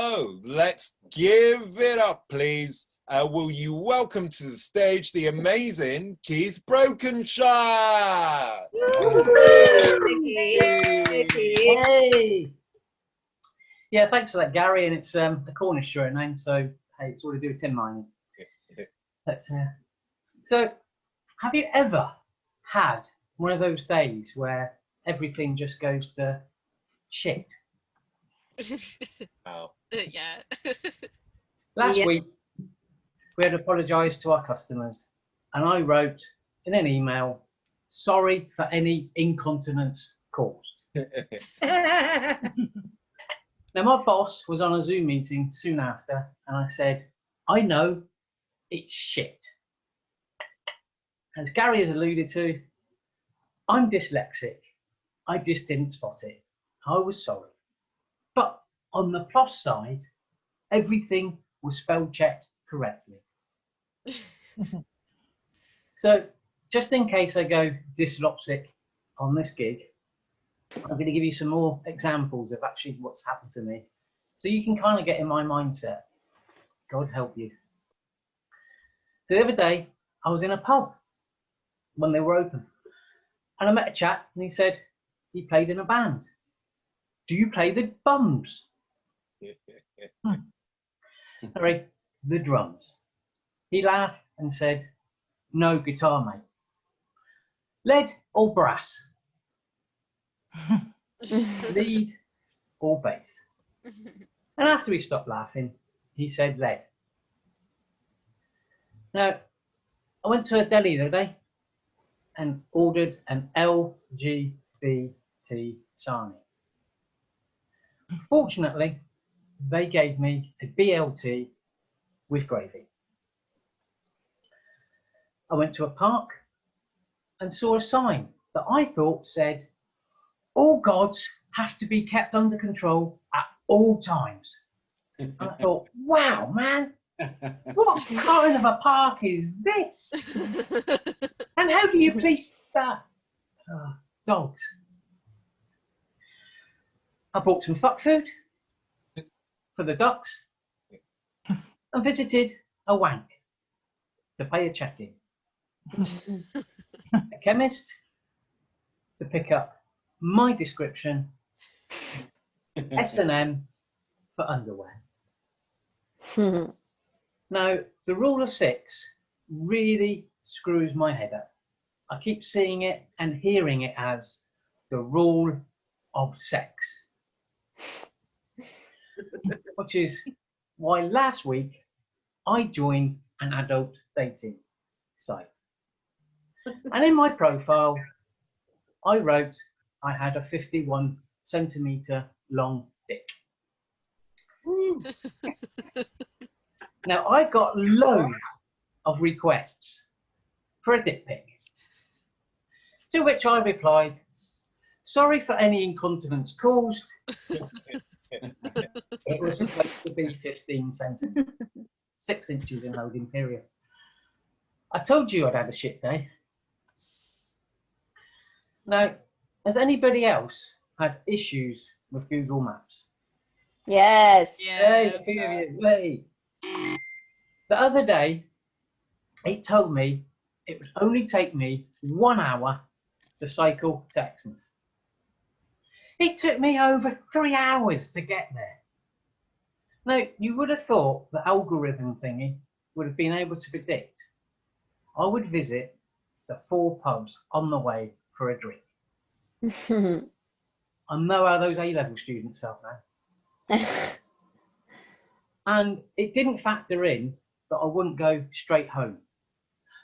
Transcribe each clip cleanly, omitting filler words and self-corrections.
So let's give it up, please. Will you welcome to the stage the amazing Keith Brokenshire? Hey. Yeah, thanks for that, Gary. And it's a Cornish shirt name, so hey, it's all to do with tin mining. But, so, have you ever had one of those days where everything just goes to shit? Oh. Yeah. Last week, we had apologised to our customers, and I wrote in an email, sorry for any incontinence caused. Now, my boss was on a Zoom meeting soon after, and I said, I know it's shit. As Gary has alluded to, I'm dyslexic. I just didn't spot it. I was sorry. But on the plus side, everything was spell checked correctly. So, just in case I go dyslexic on this gig, I'm going to give you some more examples of actually what's happened to me, so you can kind of get in my mindset. God help you. So the other day, I was in a pub when they were open, and I met a chap, and he said he played in a band. Do you play the bums? Sorry, the drums. He laughed and said, no, guitar, mate. Lead or brass? Lead or bass? And after he stopped laughing, he said lead. Now, I went to a deli the other day and ordered an LGBT sarnie. Fortunately, they gave me a BLT with gravy. I went to a park and saw a sign that I thought said, all gods have to be kept under control at all times. And I thought, wow, man, what kind of a park is this? And how do you police that? Dogs. I bought some fuck food for the ducks and visited a wank to pay a check-in. A chemist to pick up my description, S&M for underwear. Now, the rule of 6 really screws my head up. I keep seeing it and hearing it as the rule of sex. Which is why last week I joined an adult dating site. And in my profile, I wrote I had a 51 centimetre long dick. Now, I got loads of requests for a dick pic, to which I replied, sorry for any incontinence caused. It was supposed to be 15 centimetres, 6 inches in loading period. I told you I'd had a shit day. Now, has anybody else had issues with Google Maps? Yes. Yeah. Hey. The other day, it told me it would only take me 1 hour to cycle to Exmouth. It took me over 3 hours to get there. Now, you would have thought the algorithm thingy would have been able to predict I would visit the 4 pubs on the way for a drink. I know how those A-level students felt now. And it didn't factor in that I wouldn't go straight home.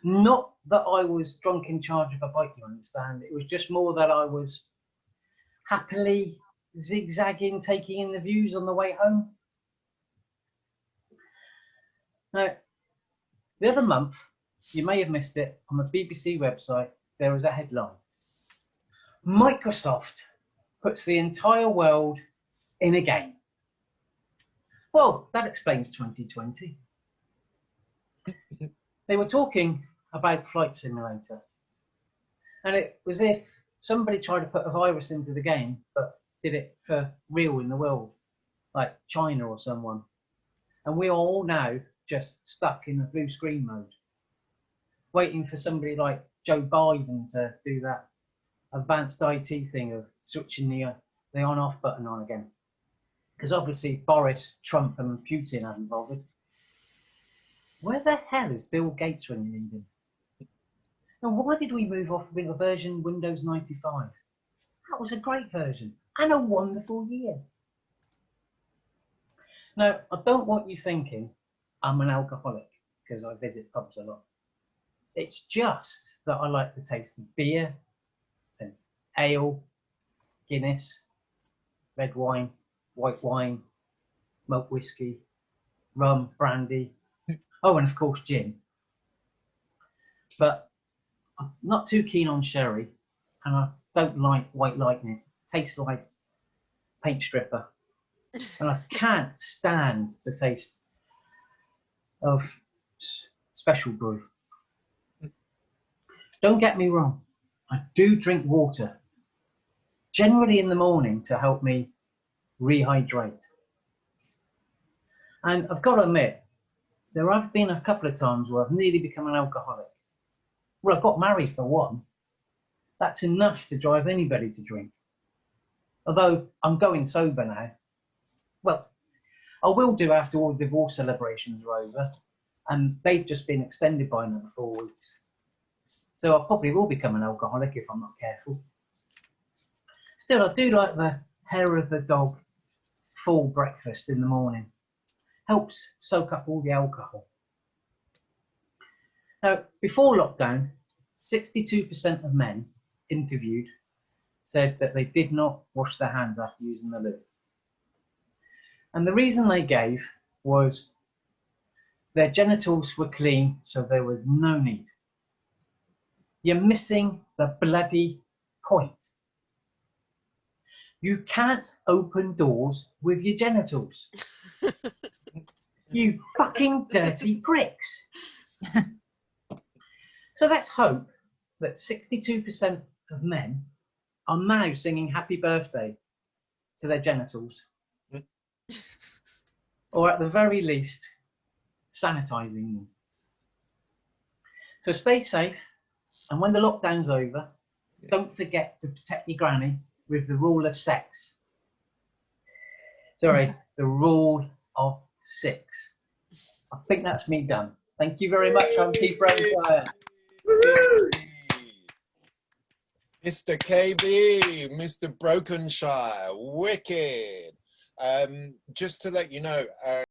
Not that I was drunk in charge of a bike, you understand. It was just more that I was happily zigzagging, taking in the views on the way home. Now, the other month, you may have missed it, on the BBC website, there was a headline. Microsoft puts the entire world in a game. Well, that explains 2020. They were talking about Flight Simulator. And it was if somebody tried to put a virus into the game, but did it for real in the world, like China or someone. And we are all now just stuck in the blue screen mode, waiting for somebody like Joe Biden to do that advanced IT thing of switching the on-off button on again. Because obviously Boris, Trump and Putin haven't bothered. Where the hell is Bill Gates when you need him? And why did we move off with a version Windows 95? That was a great version and a wonderful year. Now, I don't want you thinking I'm an alcoholic because I visit pubs a lot. It's just that I like the taste of beer and ale, Guinness, red wine, white wine, malt whiskey, rum, brandy, oh, and of course gin. But I'm not too keen on sherry, and I don't like White Lightning. It tastes like paint stripper. And I can't stand the taste of special brew. Don't get me wrong, I do drink water, generally in the morning to help me rehydrate. And I've got to admit, there have been a couple of times where I've nearly become an alcoholic. Well, I got married for one. That's enough to drive anybody to drink. Although I'm going sober now. Well, I will do after all the divorce celebrations are over, and they've just been extended by another 4 weeks. So I probably will become an alcoholic if I'm not careful. Still, I do like the hair of the dog full breakfast in the morning. Helps soak up all the alcohol. Now, before lockdown, 62% of men interviewed said that they did not wash their hands after using the loo. And the reason they gave was their genitals were clean, so there was no need. You're missing the bloody point. You can't open doors with your genitals. You fucking dirty pricks. So let's hope that 62% of men are now singing happy birthday to their genitals. Or at the very least, sanitizing them. So stay safe, and when the lockdown's over, don't forget to protect your granny with the rule of sex. Sorry, the rule of 6. I think that's me done. Thank you very much. I'm Keith Brownshire. Mr. KB, Mr. Brokenshire, wicked. Just to let you know,